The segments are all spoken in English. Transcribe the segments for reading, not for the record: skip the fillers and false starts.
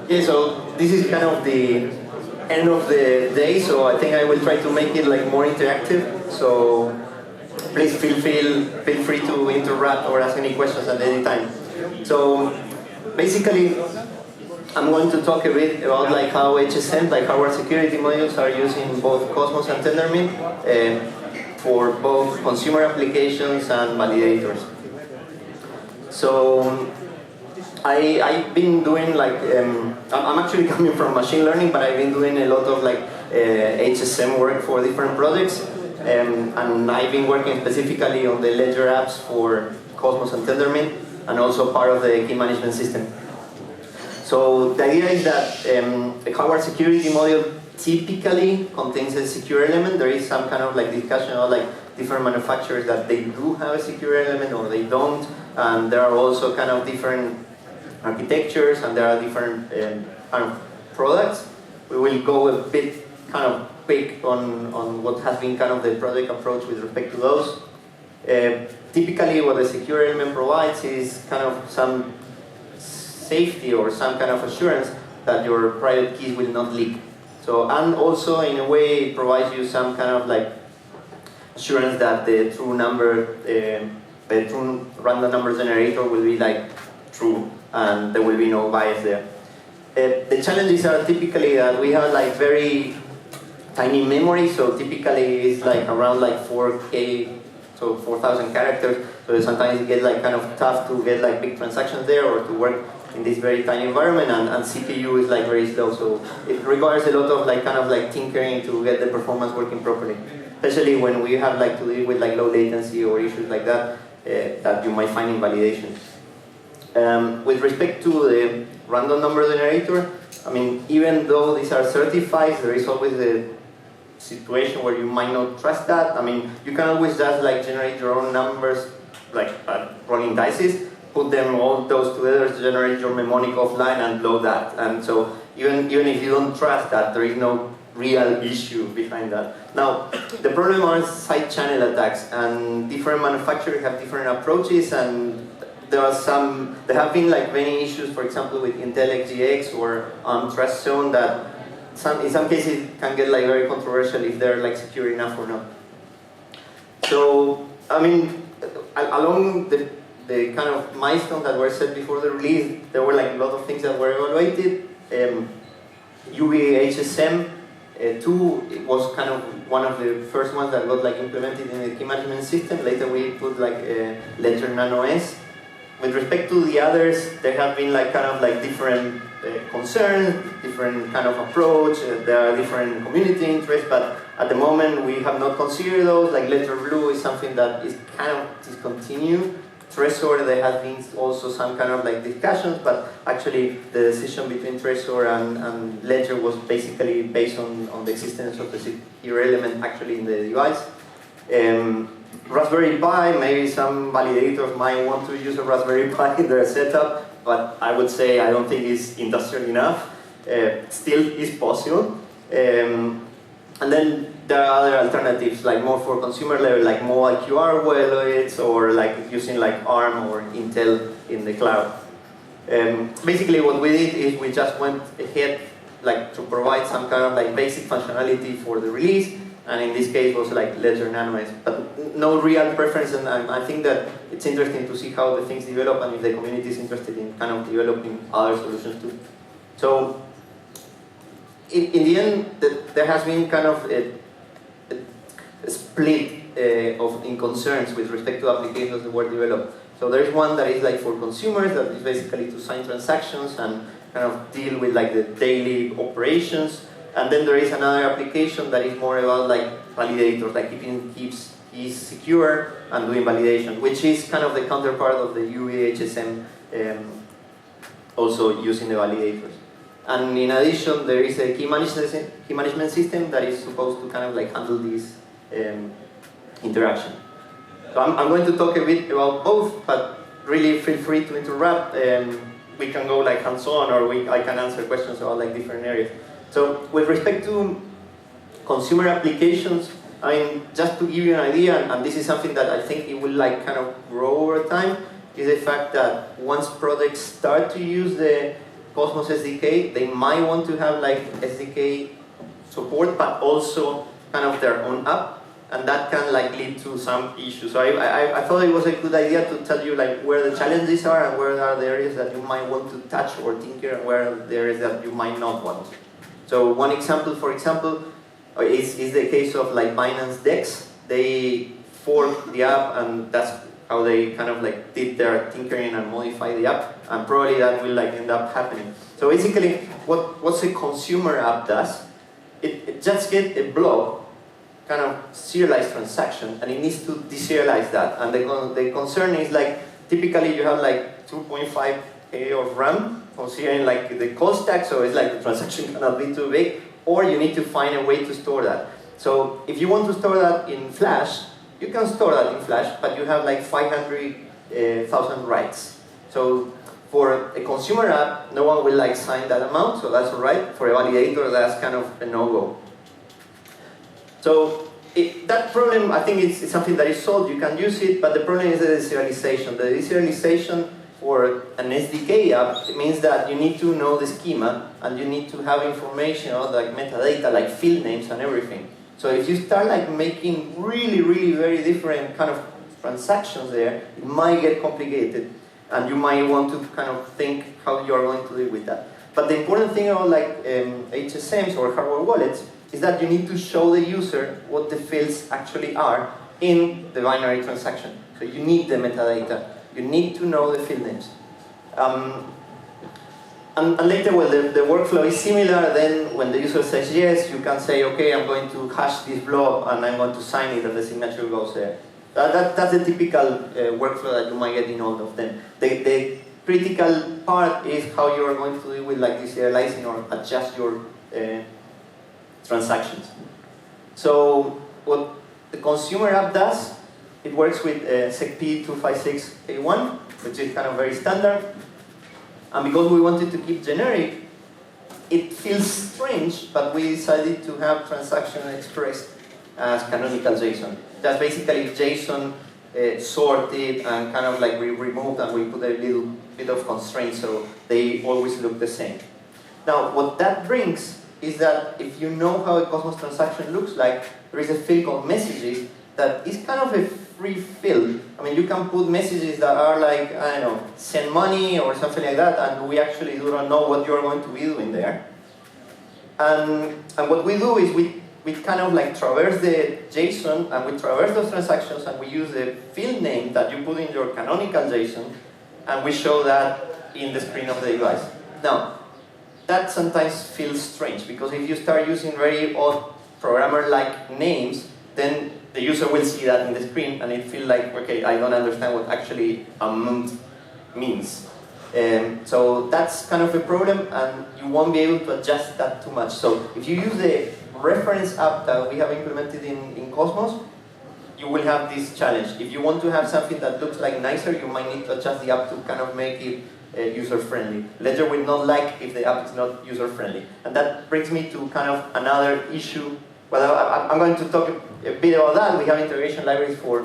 Yeah, so this is kind of the end of the day, so I think I will try to make it like more interactive. So please feel free to interrupt or ask any questions at any time. So basically, I'm going to talk a bit about like how HSM, like hardware security modules, are using both Cosmos and Tendermint for both consumer applications and validators. So I've been doing like, I'm actually coming from machine learning, but I've been doing a lot of like HSM work for different projects. And I've been working specifically on the ledger apps for Cosmos and Tendermint, and also part of the key management system. So the idea is that a hardware security module typically contains a secure element. There is some kind of like discussion about like different manufacturers that they do have a secure element or they don't, and there are also kind of different architectures and there are different kind of products. We will go a bit kind of quick on what has been kind of the product approach with respect to those. Typically what the secure element provides is kind of some safety or some kind of assurance that your private keys will not leak. So, and also in a way it provides you some kind of like assurance that the true number, the true random number generator will be like true and there will be no bias there. The challenges are typically that we have like very tiny memory, so typically it's like around like 4K, so 4,000 characters. So sometimes it gets like kind of tough to get like big transactions there or to work in this very tiny environment, and CPU is like very slow. So it requires a lot of like kind of like tinkering to get the performance working properly. Especially when we have like to deal with like low latency or issues like that that you might find in validation. With respect to the random number generator, I mean, even though these are certified, there is always a situation where you might not trust that. I mean, you can always just like generate your own numbers, like rolling dices, put them all those together to generate your mnemonic offline and load that. And so even if you don't trust that, there is no real issue behind that. Now, the problem are side channel attacks, and different manufacturers have different approaches, and there have been like many issues, for example, with Intel XGX or Trust Zone that in some cases can get like very controversial if they're like secure enough or not. So, I mean, along the kind of milestones that were set before the release, there were like a lot of things that were evaluated. UV HSM 2 it was kind of one of the first ones that got like implemented in the key management system. Later we put like Ledger Nano X. With respect to the others, there have been like kind of like different concerns, different kind of approach. There are different community interests, but at the moment we have not considered those. Like Ledger Blue is something that is kind of discontinued. Trezor, there has been also some kind of like discussions, but actually the decision between Trezor and Ledger was basically based on the existence of the secure element actually in the device. Raspberry Pi, maybe some validators might want to use a Raspberry Pi in their setup, but I would say I don't think it's industrial enough. Still is possible. And then there are other alternatives, like more for consumer level, like mobile QR wallets, or like using like ARM or Intel in the cloud. Basically what we did is we just went ahead like to provide some kind of like basic functionality for the release, and in this case was like Ledger Nano X, but no real preference, and I think that it's interesting to see how the things develop and if the community is interested in kind of developing other solutions too. So in the end, there has been kind of a split in concerns with respect to applications that were developed. So there is one that is like for consumers, that is basically to sign transactions and kind of deal with like the daily operations. And then there is another application that is more about like validators, like keeping keys secure and doing validation, which is kind of the counterpart of the UVHSM, also using the validators. And in addition, there is a key management system that is supposed to kind of like handle this interaction. So I'm going to talk a bit about both, but really feel free to interrupt. We can go like hands-on, or I can answer questions about like different areas. So with respect to consumer applications, I mean, just to give you an idea, and this is something that I think it will like kind of grow over time, is the fact that once products start to use the Cosmos SDK, they might want to have like SDK support, but also kind of their own app, and that can like lead to some issues. So I thought it was a good idea to tell you like where the challenges are and where are the areas that you might want to touch or tinker, and where are the areas that you might not want. So one example, for example, is the case of like Binance DEX. They forked the app, and that's how they kind of like did their tinkering and modify the app, and probably that will like end up happening. So basically, what a consumer app does, it just gets a blob, kind of serialized transaction, and it needs to deserialize that. And the concern is like, typically you have like 2.5K of RAM, considering like the call stack, so it's like the transaction cannot be too big, or you need to find a way to store that. So if you want to store that in Flash, you can store that in Flash, but you have like 500,000 writes. So for a consumer app, no one will like sign that amount, so that's all right. For a validator, that's kind of a no-go. So that problem, I think it's something that is solved. You can use it, but the problem is the deserialization. The deserialization for an SDK app, it means that you need to know the schema, and you need to have information about like metadata, like field names and everything. So if you start like making really very different kind of transactions there, it might get complicated, and you might want to kind of think how you are going to deal with that. But the important thing about like HSMs or hardware wallets is that you need to show the user what the fields actually are in the binary transaction. So you need the metadata. You need to know the field names. And later, well, the workflow is similar. Then when the user says yes, you can say, okay, I'm going to hash this blob, and I'm going to sign it, and the signature goes there. That's the typical workflow that you might get in all of them. The critical part is how you are going to deal with like deserializing or adjust your transactions. So what the consumer app does, it works with SecP 256A1, which is kind of very standard. And because we wanted to keep generic, it feels strange, but we decided to have transaction expressed as canonical JSON. That's basically JSON sorted and kind of like we removed, and we put a little bit of constraint so they always look the same. Now, what that brings is that if you know how a Cosmos transaction looks like, there is a field called messages that is kind of a free field. I mean, you can put messages that are like, I don't know, send money or something like that, and we actually do not know what you're going to be doing there. And what we do is we kind of like traverse the JSON, and we traverse those transactions, and we use the field name that you put in your canonical JSON, and we show that in the screen of the device. Now, that sometimes feels strange, because if you start using very odd programmer-like names, then the user will see that in the screen, and it feels like, okay, I don't understand what actually amount means. So that's kind of a problem, and you won't be able to adjust that too much. So if you use the reference app that we have implemented in Cosmos, you will have this challenge. If you want to have something that looks like nicer, you might need to adjust the app to kind of make it user-friendly. Ledger will not like if the app is not user-friendly. And that brings me to kind of another issue. Well, I'm going to talk a bit about that. We have integration libraries for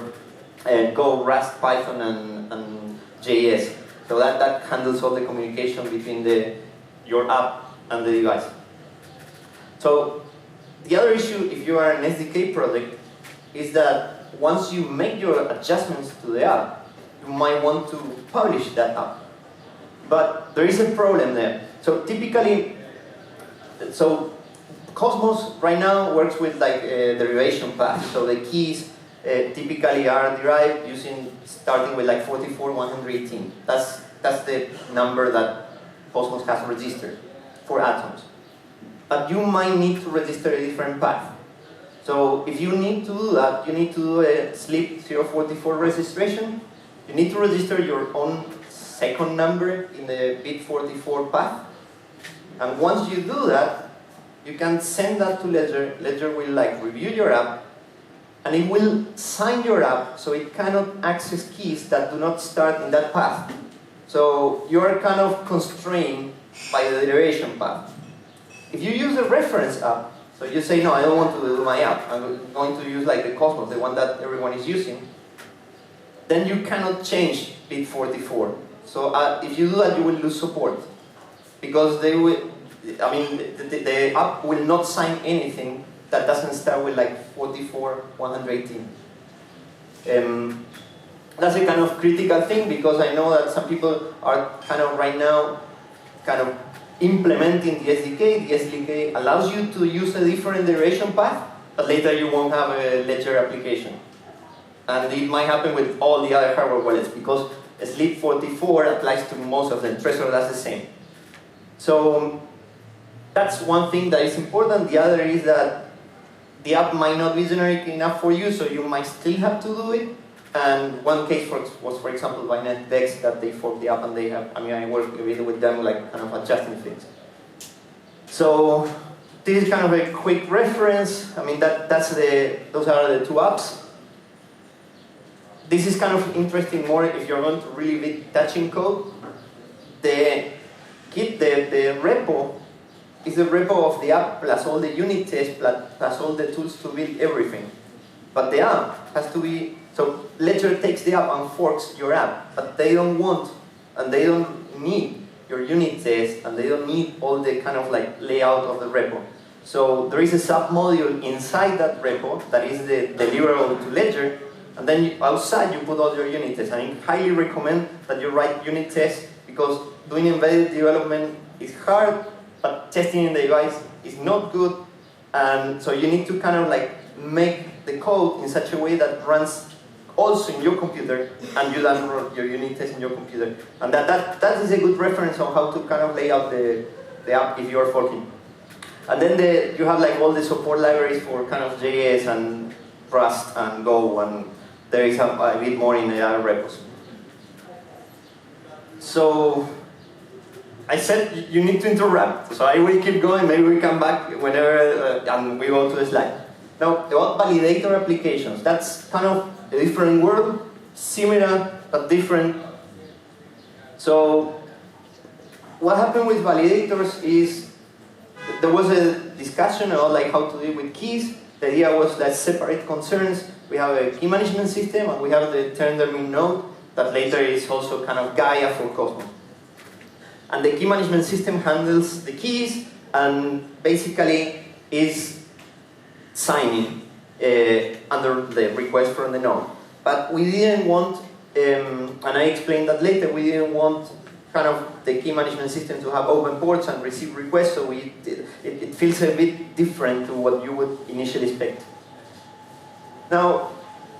Go, Rust, Python, and JS. So that handles all the communication between your app and the device. So the other issue, if you are an SDK project, is that once you make your adjustments to the app, you might want to publish that app. But there is a problem there. So typically, Cosmos right now works with like a derivation path. So the keys typically are derived starting with like 44,118. That's the number that Cosmos has registered for atoms. But you might need to register a different path. So if you need to do that, you need to do a SLIP 044 registration. You need to register your own second number in the bit 44 path. And once you do that, you can send that to Ledger. Ledger will like review your app, and it will sign your app, so it cannot access keys that do not start in that path. So you are kind of constrained by the derivation path. If you use a reference app, so you say, no, I don't want to do my app, I'm going to use like the Cosmos, the one that everyone is using, then you cannot change bit 44. So if you do that, you will lose support. because they will, I mean, the app will not sign anything that doesn't start with like 44, 118. That's a kind of critical thing, because I know that some people are kind of right now kind of implementing the SDK. The SDK allows you to use a different derivation path, but later you won't have a ledger application. And it might happen with all the other hardware wallets, because Sleep 44 applies to most of them. Trezor does the same. So that's one thing that is important. The other is that the app might not be generic enough for you, so you might still have to do it. And one case was, for example, by Nano X, that they forked the app, and they have, I mean, I work with them, like, kind of adjusting things. So this is kind of a quick reference. I mean, those are the two apps. This is kind of interesting more if you're going to really be touching code. The repo is the repo of the app plus all the unit tests plus all the tools to build everything. But the app has to be, so Ledger takes the app and forks your app, but they don't want, and they don't need your unit test, and they don't need all the kind of like layout of the repo. So there is a sub-module inside that repo that is the deliverable to Ledger, and then outside you put all your unit tests. And I highly recommend that you write unit tests, because doing embedded development is hard, but testing in the device is not good, and so you need to kind of like make the code in such a way that runs also in your computer, and you then run your unit test in your computer. And that is a good reference on how to kind of lay out the app if you're forking. And then you have like all the support libraries for kind of JS and Rust and Go, and there is a bit more in the other repos. So I said you need to interrupt, so I will keep going. Maybe we come back whenever and we go to the slide. Now, about validator applications, that's kind of a different world, similar but different. So what happened with validators is there was a discussion about like how to deal with keys. The idea was that separate concerns. We have a key management system, and we have the Tendermint node that later is also kind of Gaia for Cosmos. And the key management system handles the keys and basically is signing under the request from the node. But we didn't want, and I explained that later, we didn't want kind of the key management system to have open ports and receive requests, so it feels a bit different to what you would initially expect. Now,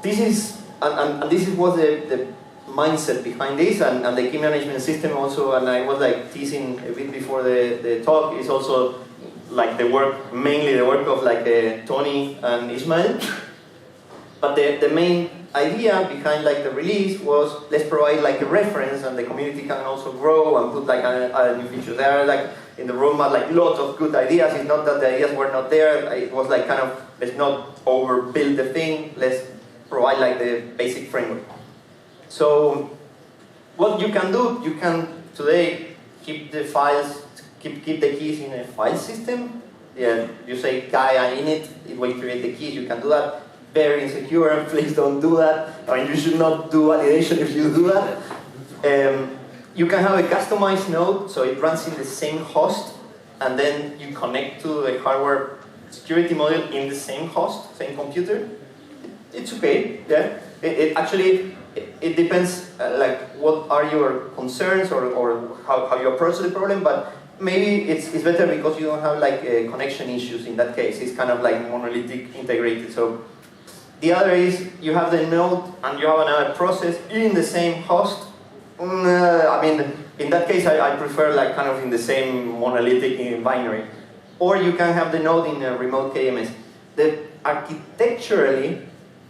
this is, and this is what the mindset behind this, and the key management system also, and I was like teasing a bit before the talk, is also like the work, mainly the work of like Tony and Ismael. But the main idea behind like the release was, let's provide like a reference, and the community can also grow and put like a new feature there. Like in the roadmap, like lots of good ideas. It's not that the ideas were not there. It was like kind of, let's not overbuild the thing. Let's provide like the basic framework. So what you can do, you can today keep the files, keep the keys in a file system. Yeah, you say Gaia init, it will create the keys. You can do that. Very insecure, and please don't do that. I mean, you should not do validation if you do that. You can have a customized node, so it runs in the same host, and then you connect to a hardware security module in the same host, same computer. It's okay, yeah. It actually depends, like what are your concerns or how you approach the problem, but maybe it's better because you don't have like connection issues in that case. It's kind of like monolithic integrated. So the other is you have the node and you have another process in the same host. I mean, in that case, I prefer like kind of in the same monolithic binary. Or you can have the node in a remote KMS. Architecturally,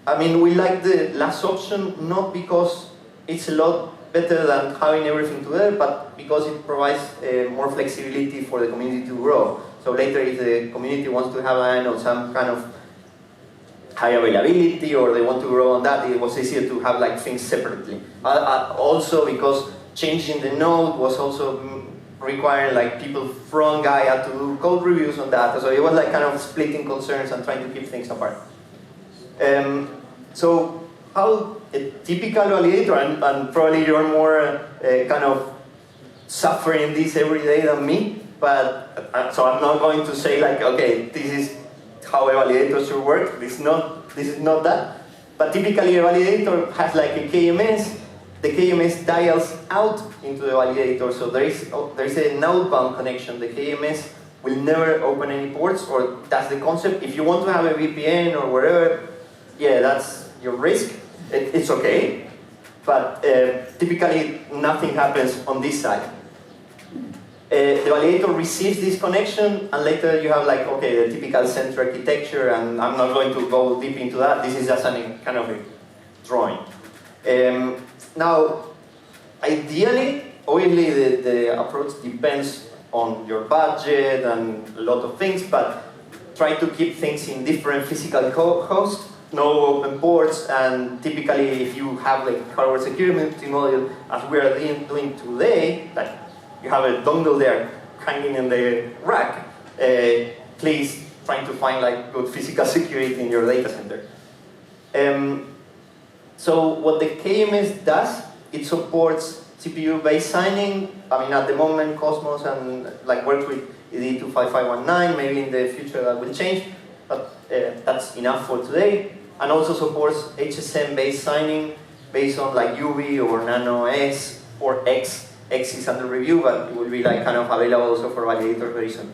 I mean, we like the last option, not because it's a lot better than having everything together, but because it provides more flexibility for the community to grow. So later, if the community wants to have, I don't know, some kind of high availability, or they want to grow on that, it was easier to have like things separately. Also because changing the node was also requiring like people from Gaia to do code reviews on that. So it was like kind of splitting concerns and trying to keep things apart. So how a typical validator, and probably you're more kind of suffering this every day than me, but so I'm not going to say like, okay, this is how a validator should work. This is not that. But typically a validator has like a KMS. The KMS dials out into the validator, so there is an outbound connection. The KMS will never open any ports, or that's the concept. If you want to have a VPN or whatever, yeah, that's your risk. It's okay, but typically nothing happens on this side. The validator receives this connection, and later you have like, okay, the typical center architecture, and I'm not going to go deep into that. This is just a kind of a drawing. Now, ideally, obviously the approach depends on your budget and a lot of things, but try to keep things in different physical hosts, no open ports, and typically if you have like hardware security module, as we are doing today, like you have a dongle there hanging in the rack, please try to find like good physical security in your data center. So what the KMS does, it supports CPU-based signing. I mean, at the moment, Cosmos and like works with ED 25519. Maybe in the future that will change, but that's enough for today. And also supports HSM-based signing based on like UV or Nano X or X. X is under review, but it will be like kind of available also for validator very soon.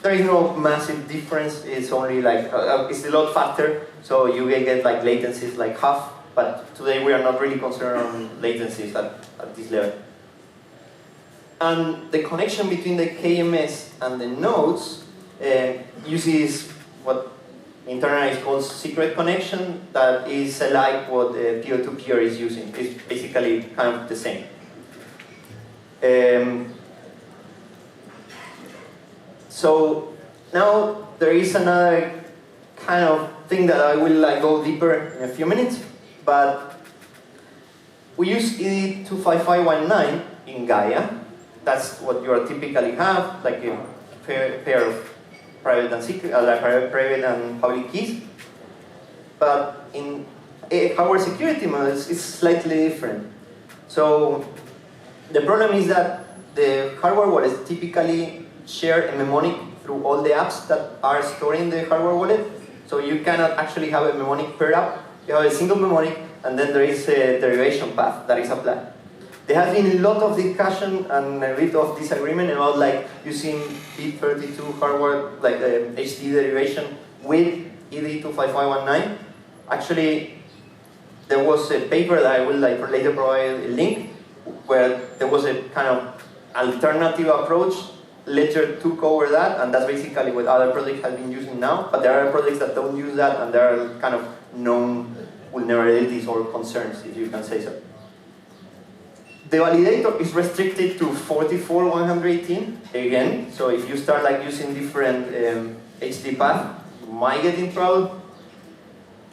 There is no massive difference. It's only like it's a lot faster, so you will get like latencies like half. But today we are not really concerned on latencies at this level. And the connection between the KMS and the nodes uses what internally is called secret connection. That is like what the peer-to-peer is using. It's basically kind of the same. So now there is another kind of thing that I will like go deeper in a few minutes, but we use ED 25519 in Gaia. That's what you typically have, like a pair of private and secret, private and public keys. But in hardware security models, it's slightly different. So the problem is that the hardware wallets typically share a mnemonic through all the apps that are storing the hardware wallet. So you cannot actually have a mnemonic per app. You have a single mnemonic, and then there is a derivation path that is applied. There has been a lot of discussion and a bit of disagreement about like using bit32 hardware, like HD derivation with ED 25519. Actually, there was a paper that I will like later provide a link, where there was a kind of alternative approach. Ledger took over that, and that's basically what other projects have been using now. But there are projects that don't use that, and there are kind of known vulnerabilities or concerns, if you can say so. The validator is restricted to 44.118 again. So if you start like using different HD path, you might get in trouble.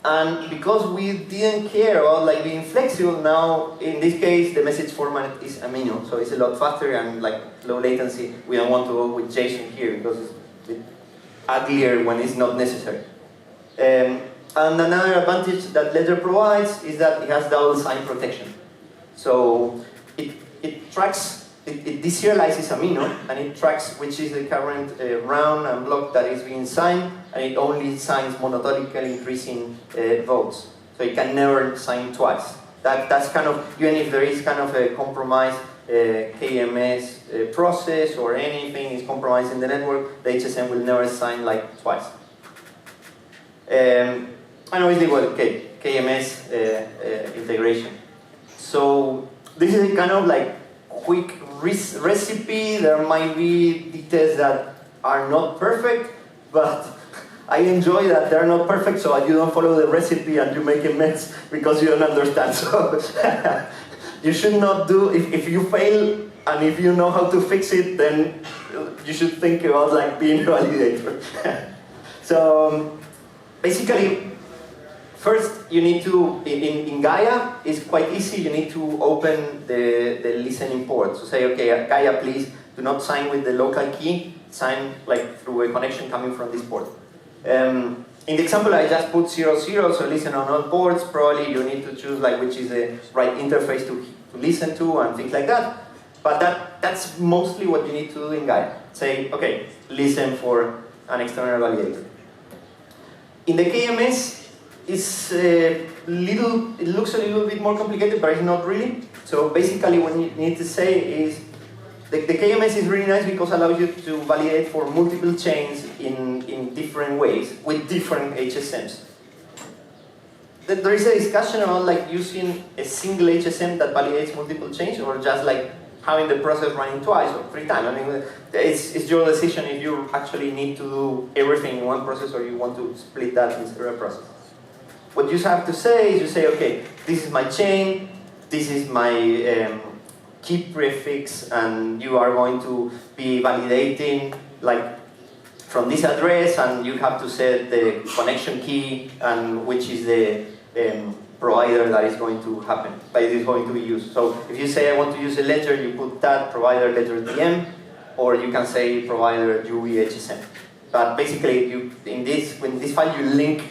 And because we didn't care about like being flexible, now in this case the message format is amino, so it's a lot faster and like low latency. We don't want to go with JSON here because it's a bit uglier when it's not necessary. And another advantage that Ledger provides is that it has double sign protection. So it tracks, it deserializes amino, and it tracks which is the current round and block that is being signed, and it only signs monotonically increasing votes. So it can never sign twice. That's kind of, even if there is kind of a compromised KMS process or anything is compromised in the network, the HSM will never sign like twice. And obviously, well, KMS integration. So this is a kind of like quick recipe. There might be details that are not perfect, but I enjoy that they're not perfect, so you don't follow the recipe and you make a mess because you don't understand. So you should not do, if you fail and if you know how to fix it, then you should think about like being a validator. So basically, first, you need to, in Gaia, it's quite easy. You need to open the listening port. So say, okay, Gaia, please do not sign with the local key. Sign like through a connection coming from this port. In the example, I just put 00, so listen on all ports. Probably you need to choose like which is the right interface to listen to and things like that. But that's mostly what you need to do in Gaia. Say, okay, listen for an external validator. In the KMS, it looks a little bit more complicated, but it's not really. So basically what you need to say is, the KMS is really nice because it allows you to validate for multiple chains in different ways with different HSMs. There is a discussion about like using a single HSM that validates multiple chains, or just like having the process running twice or 3 times. I mean, it's your decision if you actually need to do everything in one process or you want to split that in several processes. What you have to say is you say, okay, this is my chain, this is my key prefix, and you are going to be validating like from this address, and you have to set the connection key and which is the provider that is going to happen, but it is going to be used. So if you say I want to use a ledger, you put that provider ledger DM, or you can say provider UV HSM. But basically, in this file, you link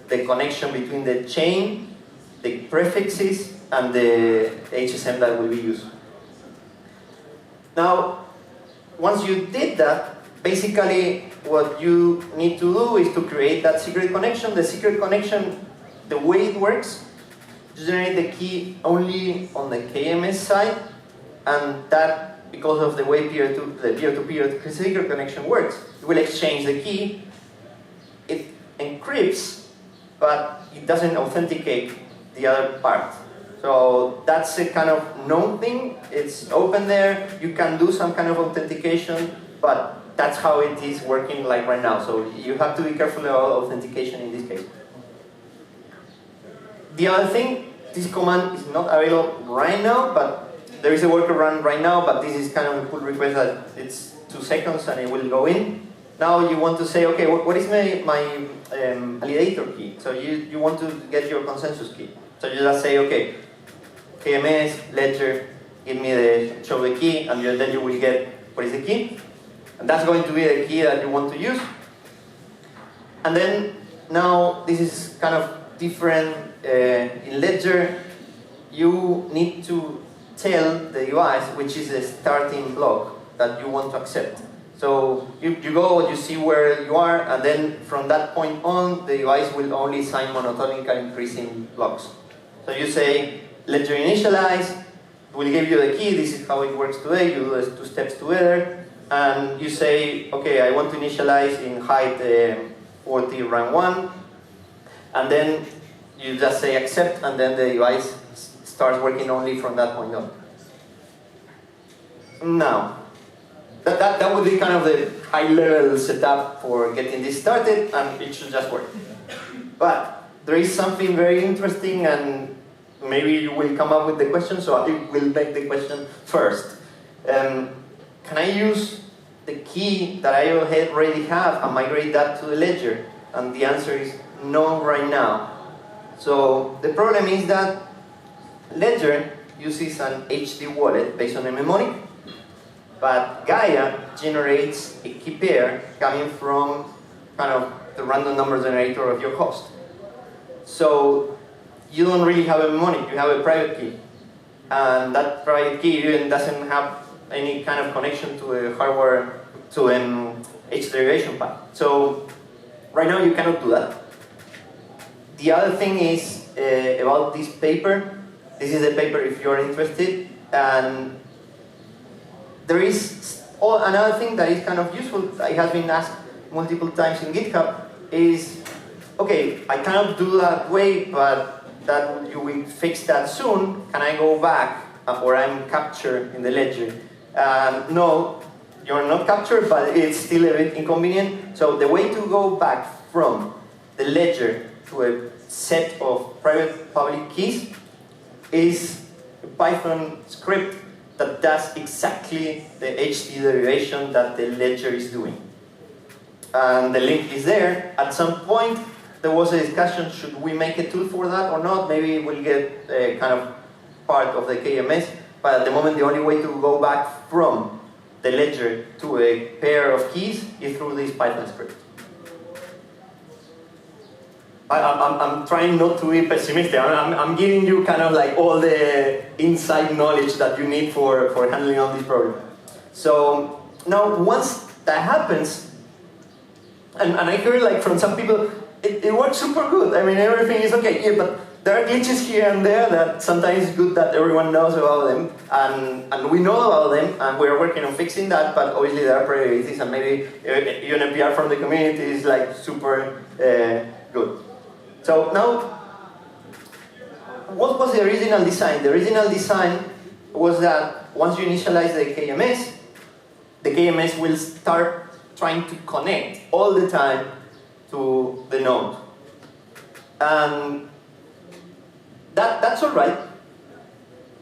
the connection between the chain, the prefixes, and the HSM that will be used. Now, once you did that, basically what you need to do is to create that secret connection. The secret connection, the way it works, you generate the key only on the KMS side, and that, because of the way the peer-to-peer secret connection works, it will exchange the key. It encrypts, but it doesn't authenticate the other part. So that's a kind of known thing. It's open there. You can do some kind of authentication, but that's how it is working like right now. So you have to be careful about authentication in this case. The other thing, this command is not available right now, but there is a workaround right now, but this is kind of a pull request that it's 2 seconds and it will go in. Now you want to say, okay, what is my validator key? So you want to get your consensus key. So you just say, okay, KMS, ledger, give me show the key, and then you will get what is the key. And that's going to be the key that you want to use. And then now this is kind of different. In ledger, you need to tell the device which is the starting block that you want to accept. So you go, you see where you are, and then from that point on, the device will only sign monotonic increasing blocks. So you say, ledger initialize, will give you the key, this is how it works today, you do the 2 steps together, and you say, okay, I want to initialize in height 40 rank 1, and then you just say accept, and then the device starts working only from that point on. Now, that would be kind of the high-level setup for getting this started, and it should just work. But there is something very interesting, and maybe you will come up with the question, so I will make the question first. Can I use the key that I already have and migrate that to the ledger? And the answer is no right now. So the problem is that Ledger uses an HD wallet based on a mnemonic, but Gaia generates a key pair coming from kind of the random number generator of your host. So you don't really have a mnemonic, you have a private key. And that private key even doesn't have any kind of connection to a hardware, to an H derivation path. So right now you cannot do that. The other thing is about this paper. This is a paper if you're interested. And there is another thing that is kind of useful, that has been asked multiple times in GitHub, is, okay, I cannot do that way, but that you will fix that soon. Can I go back, or I'm captured in the ledger? No, you're not captured, but it's still a bit inconvenient. So the way to go back from the ledger to a set of private public keys is a Python script that does exactly the HD derivation that the ledger is doing. And the link is there. At some point, there was a discussion, should we make a tool for that or not? Maybe we'll get a kind of part of the KMS, but at the moment, the only way to go back from the ledger to a pair of keys is through this Python script. I'm trying not to be pessimistic. I'm giving you kind of like all the inside knowledge that you need for handling all these problems. So now once that happens, and I heard like from some people, it works super good. I mean, everything is okay. Yeah, but there are glitches here and there that sometimes it's good that everyone knows about them, and we know about them, and we're working on fixing that, but obviously there are priorities, and maybe even a PR from the community is like super good. So now, what was the original design? The original design was that once you initialize the KMS will start trying to connect all the time to the node. And that's all right,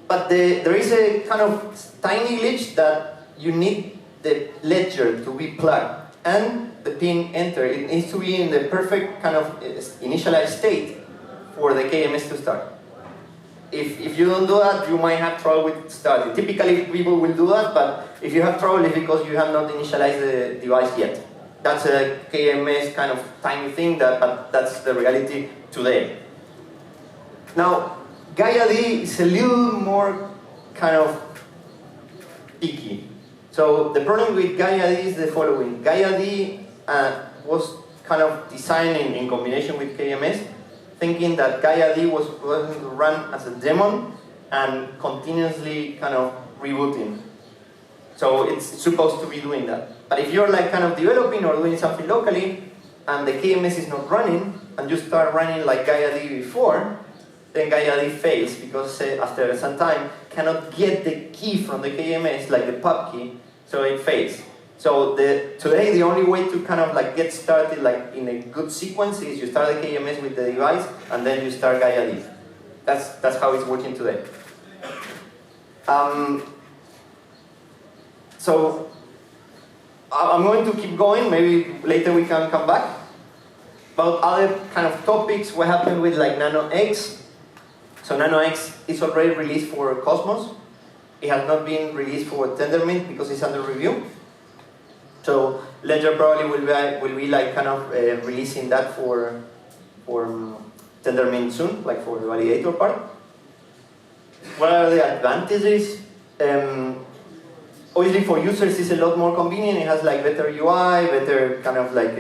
but there is a kind of tiny glitch that you need the ledger to be plugged and the pin enter. It needs to be in the perfect kind of initialized state for the KMS to start. If you don't do that, you might have trouble with starting. Typically, people will do that, but if you have trouble, it's because you have not initialized the device yet. That's a KMS kind of tiny thing, but that's the reality today. Now, GaiaD is a little more kind of picky. So the problem with GaiaD is the following. GaiaD was kind of designed in combination with KMS, thinking that GaiaD was going to run as a daemon and continuously kind of rebooting. So it's supposed to be doing that. But if you're like kind of developing or doing something locally, and the KMS is not running, and you start running like GaiaD before, then GaiaD fails, because after some time cannot get the key from the KMS, like the pub key, so it fails. So today the only way to kind of like get started like in a good sequence is you start the KMS with the device and then you start GaiaD. That's how it's working today. So I'm going to keep going. Maybe later we can come back. About other kind of topics, what happened with like Nano X. So Nano X is already released for Cosmos. It has not been released for Tendermint because it's under review. So Ledger probably will be like kind of releasing that for Tendermint soon, like for the Validator part. What are the advantages? Obviously for users it's a lot more convenient. It has like better UI, better kind of like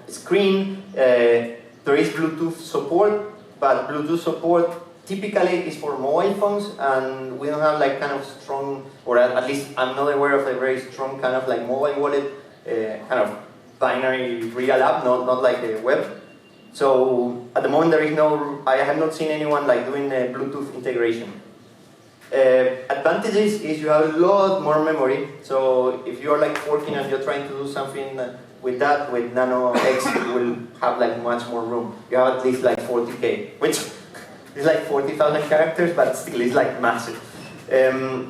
screen. There is Bluetooth support, but Bluetooth support typically is for mobile phones, and we don't have like kind of strong, or at least I'm not aware of a very strong kind of like mobile wallet, kind of binary real app, not like a web. So at the moment there is no, I have not seen anyone like doing a Bluetooth integration. Advantages is you have a lot more memory. So if you are like working and you're trying to do something with that, with Nano X, you will have like much more room. You have at least like 40K, which is like 40,000 characters, but still it's like massive. There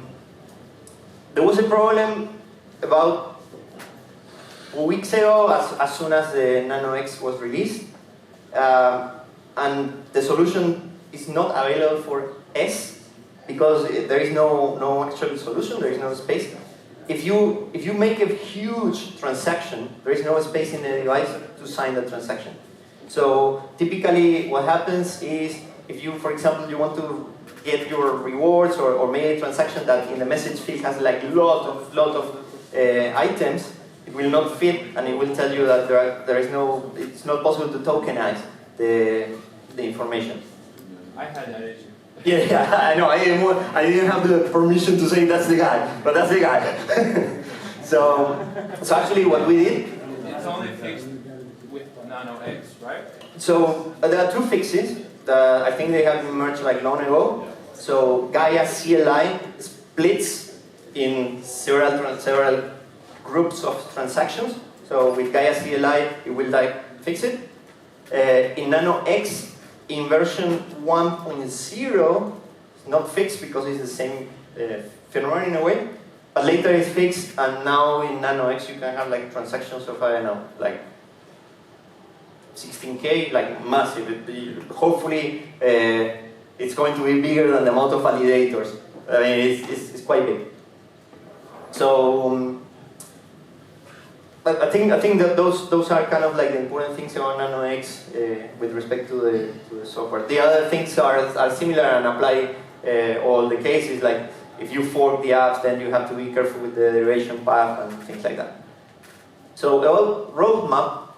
was a problem about 2 weeks ago, as soon as the Nano X was released, and the solution is not available for S because there is no actual solution. There is no space. If you make a huge transaction, there is no space in the device to sign the transaction. So typically, what happens is, if you, for example, you want to get your rewards or make a transaction that in the message field has like lot of items, it will not fit, and it will tell you that it's not possible to tokenize the information. I had that issue. Yeah, I know. I didn't have the permission to say that's the guy, but that's the guy. so actually, what we did. It's only fixed with Nano X, right? So there are two fixes. I think they have emerged like long ago. So Gaia CLI splits in several groups of transactions. So with Gaia CLI, it will like fix it. In Nano X, in version 1.0, it's not fixed because it's the same phenomenon in a way. But later it's fixed, and now in Nano X you can have like transactions of, I don't know, like 16K, like massive. Hopefully it's going to be bigger than the amount of validators. I mean, it's quite big. So But I think that those are kind of like the important things on Nano X with respect to the software. The other things are similar and apply all the cases. Like if you fork the apps, then you have to be careful with the derivation path and things like that. So the roadmap,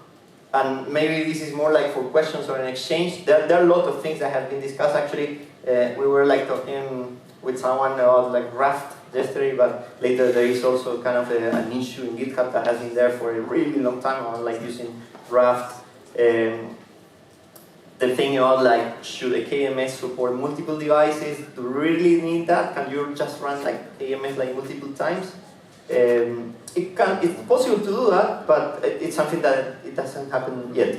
and maybe this is more like for questions or an exchange. There are a lot of things that have been discussed. Actually, we were like talking with someone about like Raft yesterday, but later there is also kind of an issue in GitHub that has been there for a really long time on like using Raft. The thing about like, should a KMS support multiple devices? Do you really need that? Can you just run like KMS like multiple times? It's possible to do that, but it's something that it doesn't happen yet.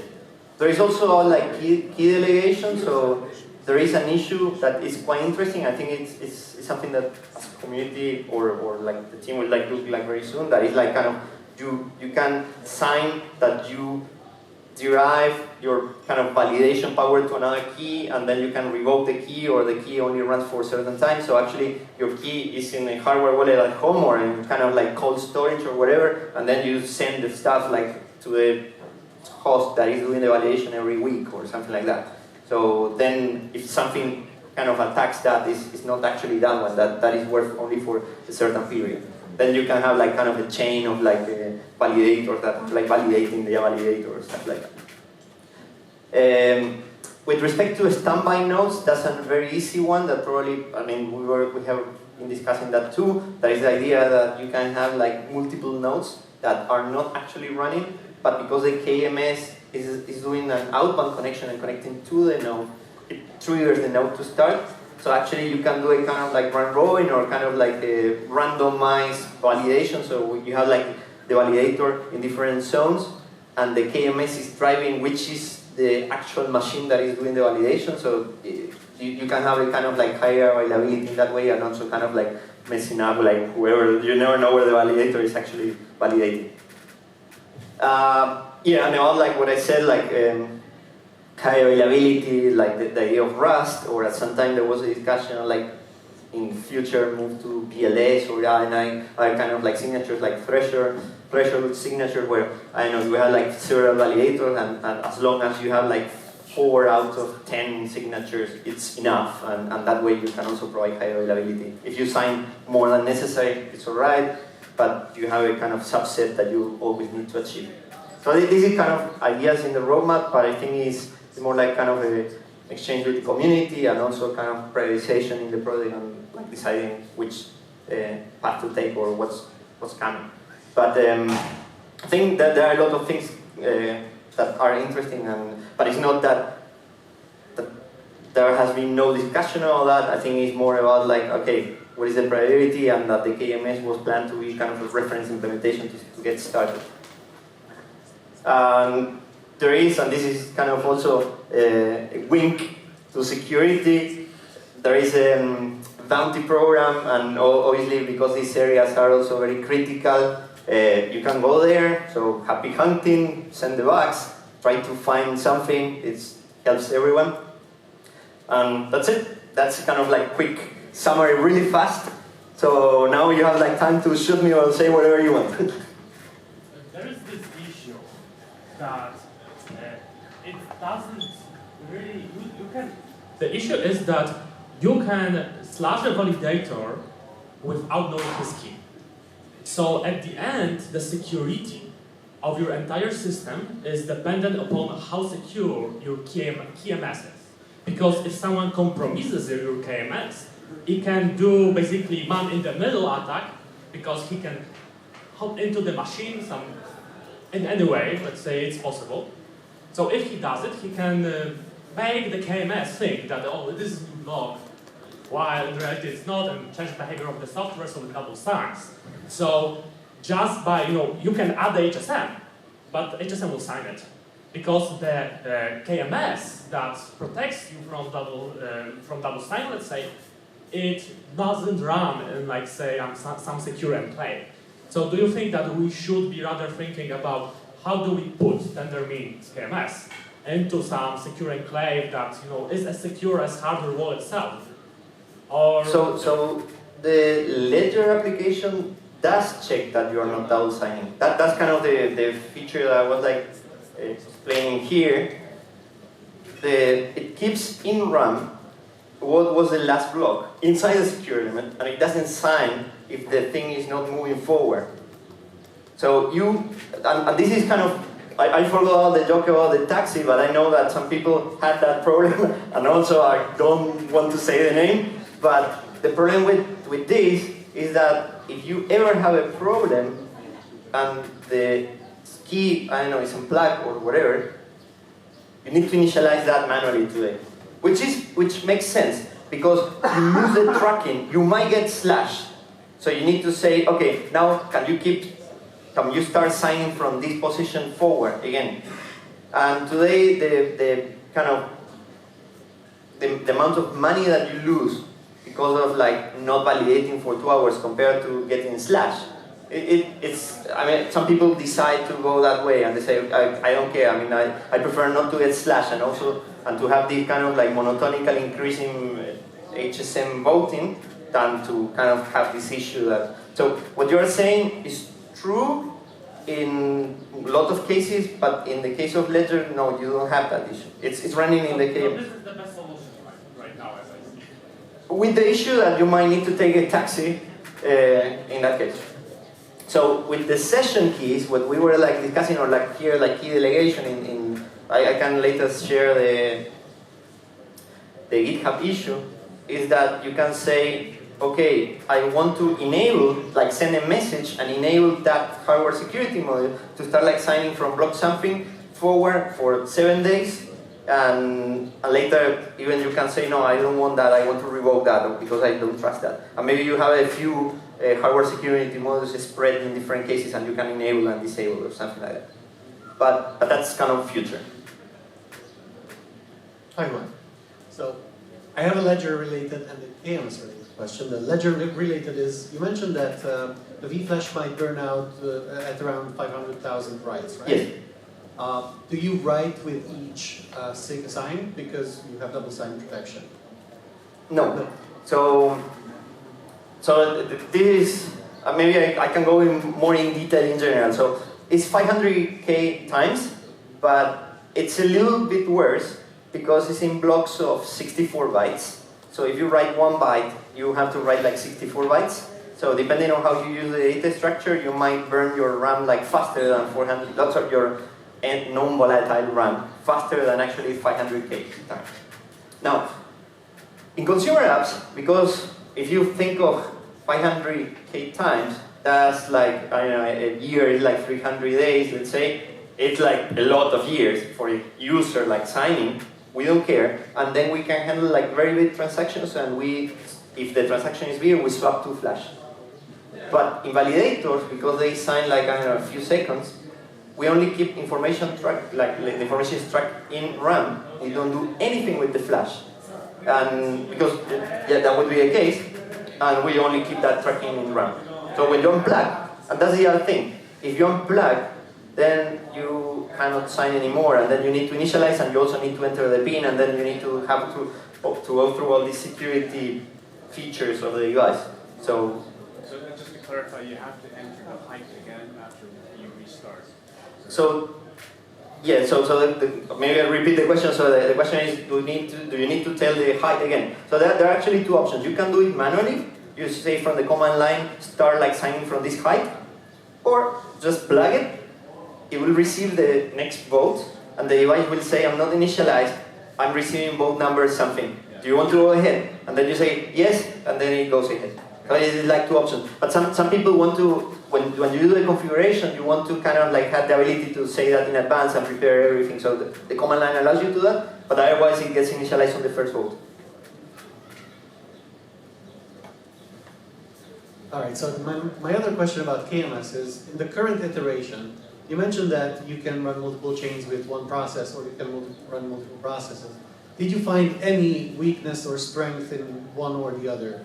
There is also like key delegation, so there is an issue that is quite interesting. I think it's something that as a community or like the team will like do like very soon. That is like kind of you can sign that you derive your kind of validation power to another key, and then you can revoke the key, or the key only runs for a certain time. So actually your key is in a hardware wallet at home or in kind of like cold storage or whatever, and then you send the stuff like to the host that is doing the validation every week or something like that. So then if something kind of attacks that, it's not actually that one, that is worth only for a certain period. Then you can have like kind of a chain of like validators that like validating the validator or stuff like that. With respect to standby nodes, that's a very easy one that probably, I mean, we have been discussing that too. That is the idea that you can have like multiple nodes that are not actually running, but because the KMS is doing an outbound connection and connecting to the node, it triggers the node to start. So actually you can do a kind of like run robin or kind of like a randomized validation. So you have like the validator in different zones, and the KMS is driving which is the actual machine that is doing the validation. So you can have a kind of like higher availability in that way, and also kind of like messing up like whoever, you never know where the validator is actually validating. Yeah, and all like what I said, like high availability, like the idea of Rust, or at some time there was a discussion like in future move to PLS or INI, are kind of like signatures like threshold signature, where I don't know, you have like several validators, and as long as you have like 4 out of 10 signatures, it's enough, and that way you can also provide high availability. If you sign more than necessary, it's alright, but you have a kind of subset that you always need to achieve. So this is kind of ideas in the roadmap, but I think it's more like kind of a exchange with the community, and also kind of prioritization in the project, and like deciding which path to take or what's coming. But I think that there are a lot of things that are interesting, but it's not that there has been no discussion on all that. I think it's more about like, okay, what is the priority, and that the KMS was planned to be kind of a reference implementation to get started. There is, and this is kind of also a wink to security, there is a bounty program, and obviously because these areas are also very critical, you can go there, so happy hunting, send the bugs, try to find something, it helps everyone. And that's it. That's kind of like quick summary, really fast. So now you have like time to shoot me or say whatever you want. There is this issue that it doesn't really, you can... The issue is that you can slash a validator without knowing his key. So at the end, the security of your entire system is dependent upon how secure your KMS is. Because if someone compromises your KMS, he can do basically man-in-the-middle attack, because he can hop into the machine in any way, let's say it's possible. So if he does it, he can make the KMS think that, oh, this is new block, while in reality it's not, and change the behavior of the software so it double signs. So just by, you can add the HSM, but HSM will sign it. Because the KMS that protects you from double sign, let's say, it doesn't run in, like, say, some secure enclave. So do you think that we should be rather thinking about how do we put Tendermint KMS into some secure enclave that is as secure as hardware wall itself? Or so the ledger application does check that you are not double signing. That's kind of the feature that I was like explaining here. It keeps in RAM what was the last block inside the secure element, and it doesn't sign if the thing is not moving forward. So and this is kind of, I forgot all the joke about the taxi, but I know that some people had that problem, and also I don't want to say the name, but the problem with this is that if you ever have a problem and the key, I don't know, is unplugged or whatever, you need to initialize that manually today. Which makes sense, because you lose the tracking, you might get slashed. So you need to say, okay, now can you start signing from this position forward again? And today the amount of money that you lose because of like not validating for 2 hours compared to getting slashed, I mean, some people decide to go that way and they say, I don't care. I mean, I prefer not to get slashed and to have the kind of like monotonically increasing HSM voting than to kind of have this issue that. So what you're saying is true in a lot of cases, but in the case of Ledger, no, you don't have that issue. It's running in the case. So this is the best solution right now, as I see. With the issue that you might need to take a taxi in that case. So with the session keys, what we were like discussing, or like here, like key delegation I can later share the GitHub issue, is that you can say, okay, I want to enable, like send a message and enable that hardware security module to start like signing from block something forward for 7 days, and later even you can say, no, I don't want that, I want to revoke that because I don't trust that. And maybe you have a few hardware security modules spread in different cases and you can enable and disable or something like that. But that's kind of future. Hi, Juan. So I have a ledger-related and an AMS-related question. The ledger-related is, you mentioned that the vFlash might burn out at around 500,000 writes, right? Yes. Do you write with each sign because you have double sign protection? No. So this is, maybe I can go more in detail in general. So it's 500K times, but it's a little bit worse because it's in blocks of 64 bytes. So if you write 1 byte, you have to write like 64 bytes. So depending on how you use the data structure, you might burn your RAM like faster than 400, lots of your non-volatile RAM, faster than actually 500K times. Now, in consumer apps, because if you think of 500K times, that's like, I don't know, a year is like 300 days, let's say. It's like a lot of years for a user like signing. We don't care, and then we can handle like very big transactions, and if the transaction is big, we swap to flash. But in validators, because they sign like, I don't know, a few seconds, we only keep information tracked, like the information is tracked in RAM. We don't do anything with the flash. And because, yeah, that would be the case, and we only keep that tracking in RAM. So when you unplug, and that's the other thing, if you unplug, then you cannot sign anymore, and then you need to initialize, and you also need to enter the PIN, and then you need to have to go through all these security features of the device. So just to clarify, you have to enter the height again after you restart. So yeah, maybe I'll repeat the question. So the question is, do you need to tell the height again? So there are actually two options. You can do it manually. You say from the command line, start like signing from this height, or just plug it. It will receive the next vote, and the device will say, I'm not initialized, I'm receiving vote number something. Do you want to go ahead? And then you say yes, and then it goes ahead. So it's like two options. But some people want to, when you do the configuration, you want to kind of like have the ability to say that in advance and prepare everything. So the command line allows you to do that, but otherwise it gets initialized on the first vote. All right, so my other question about KMS is, in the current iteration, you mentioned that you can run multiple chains with one process, or you can run multiple processes. Did you find any weakness or strength in one or the other?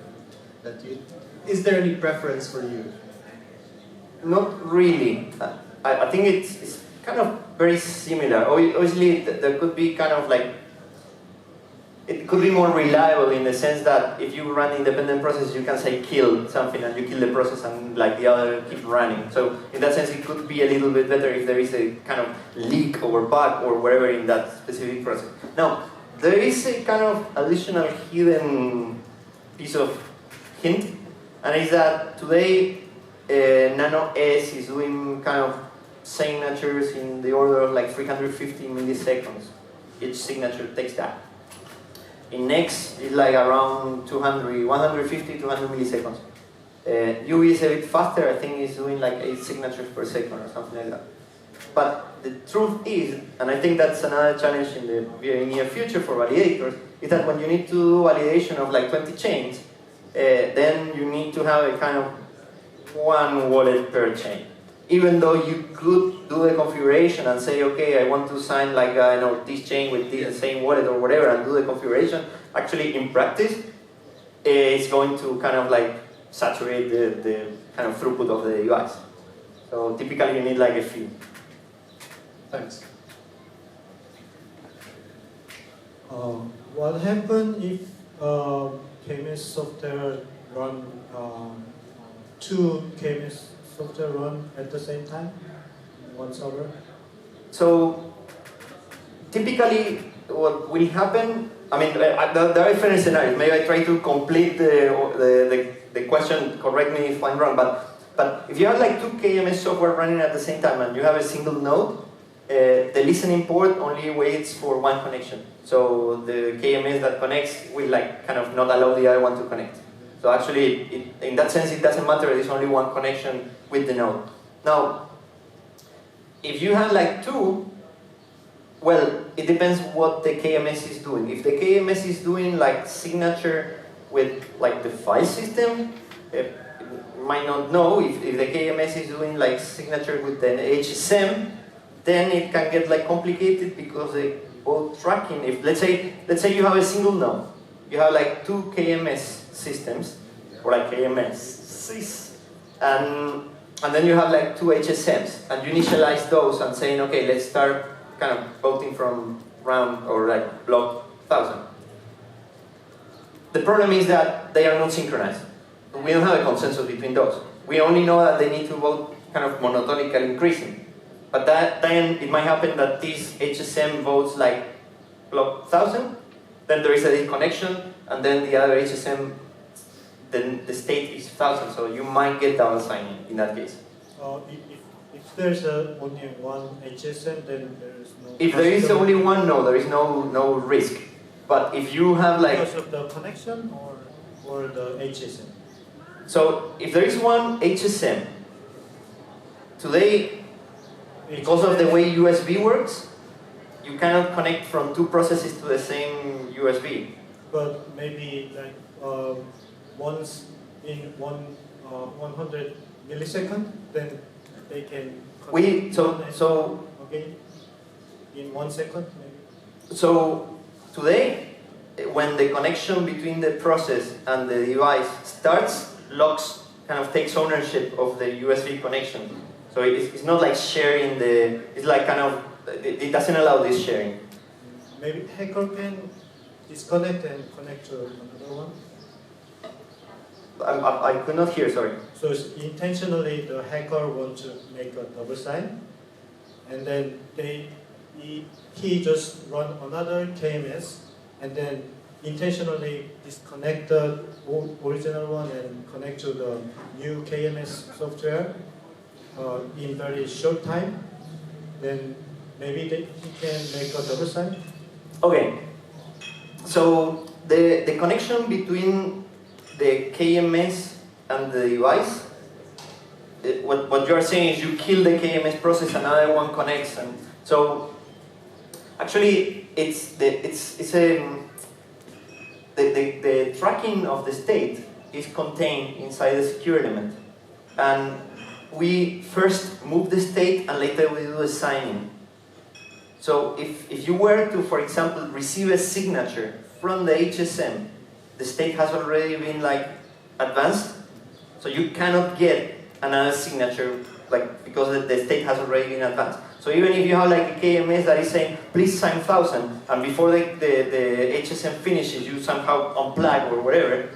Is there any preference for you? Not really. I think it's kind of very similar. Obviously, there could be kind of like it could be more reliable in the sense that if you run independent processes, you can say kill something and you kill the process and like the other keep running. So in that sense, it could be a little bit better if there is a kind of leak or bug or whatever in that specific process. Now, there is a kind of additional hidden piece of hint, and is that today Nano X is doing kind of signatures in the order of like 350 milliseconds. Each signature takes that. In X, it's like around 150, 200 milliseconds. UV is a bit faster, I think it's doing like 8 signatures per second or something like that. But the truth is, and I think that's another challenge in the very near future for validators, is that when you need to do validation of like 20 chains, then you need to have a kind of one wallet per chain. Even though you could do the configuration and say, okay, I want to sign like this chain with the same wallet or whatever and do the configuration, actually in practice, it's going to kind of like saturate the kind of throughput of the device. So typically you need like a few. Thanks. What happens if KMS software run two KMS software run at the same time, one server? So typically what will happen, I mean, there are different scenarios. Maybe I try to complete the question, correct me if I'm wrong, but if you have like two KMS software running at the same time and you have a single node, the listening port only waits for one connection. So the KMS that connects will like kind of not allow the other one to connect. So actually, in that sense, it doesn't matter, there's only one connection with the node. Now, if you have like two, well, it depends what the KMS is doing. If the KMS is doing like signature with like the file system, it might not know. If the KMS is doing like signature with the HSM, then it can get like complicated because they both tracking. If let's say you have a single node, you have like two KMS systems, or like KMS, and then you have like two HSMs, and you initialize those and saying, okay, let's start kind of voting from round or like block 1000. The problem is that they are not synchronized. We don't have a consensus between those. We only know that they need to vote kind of monotonically increasing. But then it might happen that this HSM votes like block 1000, then there is a disconnection, and then the other HSM, then the state is 1000, so you might get double signing in that case. If there's only one HSM, then there is no... If there is only one node, there is no risk. But if you have like... Because of the connection or the HSM? So if there is one HSM, today, because of the way USB works, you cannot connect from two processes to the same USB. But maybe like once in 100 milliseconds, then they can connect. So okay, in 1 second maybe. So today, when the connection between the process and the device starts, Lux kind of takes ownership of the USB connection. So it's not like sharing it's like kind of, it doesn't allow this sharing. Maybe hacker can disconnect and connect to another one? I could not hear, sorry. So intentionally the hacker wants to make a double sign, and then he just run another KMS, and then intentionally disconnect the original one and connect to the new KMS software in very short time. Then maybe he can make a double sign. Okay. So the connection between the KMS and the device, what you are saying is you kill the KMS process, another one connects, and so actually the tracking of the state is contained inside the secure element, and we first move the state and later we do the signing. So if you were to, for example, receive a signature from the HSM, the state has already been like advanced, so you cannot get another signature like because the state has already been advanced. So even if you have like a KMS that is saying, please sign 1,000, and before the HSM finishes, you somehow unplug or whatever,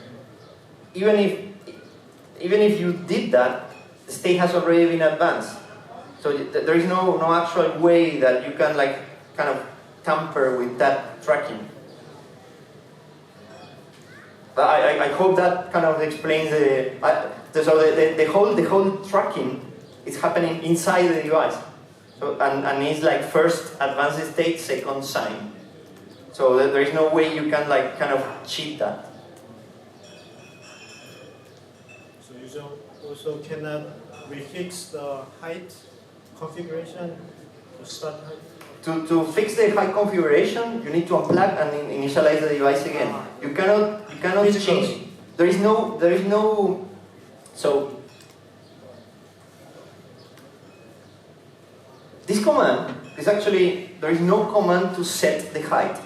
even if you did that, the state has already been advanced. So there is no actual way that you can like kind of tamper with that tracking. But I hope that kind of explains the whole tracking is happening inside the device. So, and it's like first advanced state, second sign. So there is no way you can like kind of cheat that. So you also cannot refix the height configuration to start height? To fix the height configuration, you need to unplug and initialize the device again. You cannot change. There is no. So this command is actually, there is no command to set the height.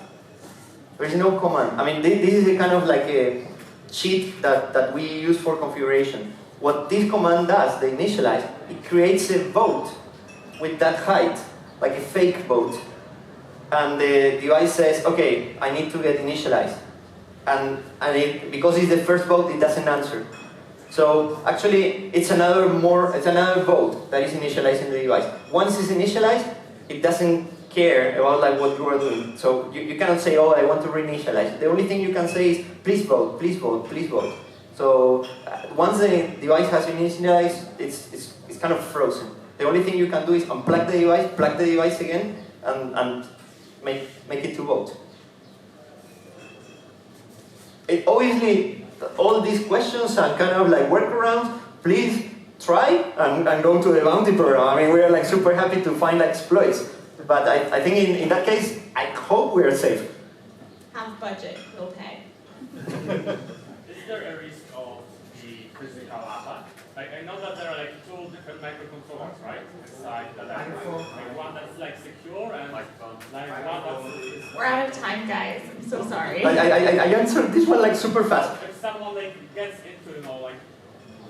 There is no command. I mean, this is a kind of like a cheat that we use for configuration. What this command does, the initialize, it creates a vote with that height, like a fake vote. And the device says, okay, I need to get initialized. And because it's the first vote, it doesn't answer. So actually, it's another vote that is initializing the device. Once it's initialized, it doesn't care about like what you are doing. So you cannot say, oh, I want to reinitialize. The only thing you can say is, please vote, please vote, please vote. So once the device has been initialized, it's kind of frozen. The only thing you can do is unplug the device, plug the device again, and make it to vote. Obviously, all these questions are kind of like workarounds. Please try and go to the bounty program. I mean, we are like super happy to find exploits. But I think in that case, I hope we are safe. Have budget, we'll pay. Is there a risk of the physical attack? Like, I know that there are like two different microcontrollers, right? Inside the network. Like one that's like secure and like one that's... We're out of time, guys. I'm so sorry. I answered this one like super fast. If someone like gets into, like,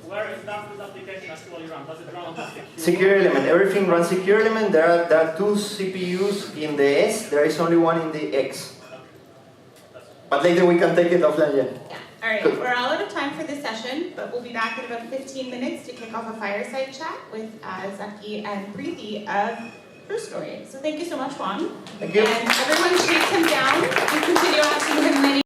where is that this application actually run? Does it run on the secure element? Everything runs secure element. There are two CPUs in the S. There is only one in the X. But later we can take it offline. Yeah. All right. We're all out of time for this session, but we'll be back in about 15 minutes to kick off a fireside chat with Zaki and Preeti of First Story. So thank you so much, Juan. Thank you. And everyone, shake him down and continue asking him many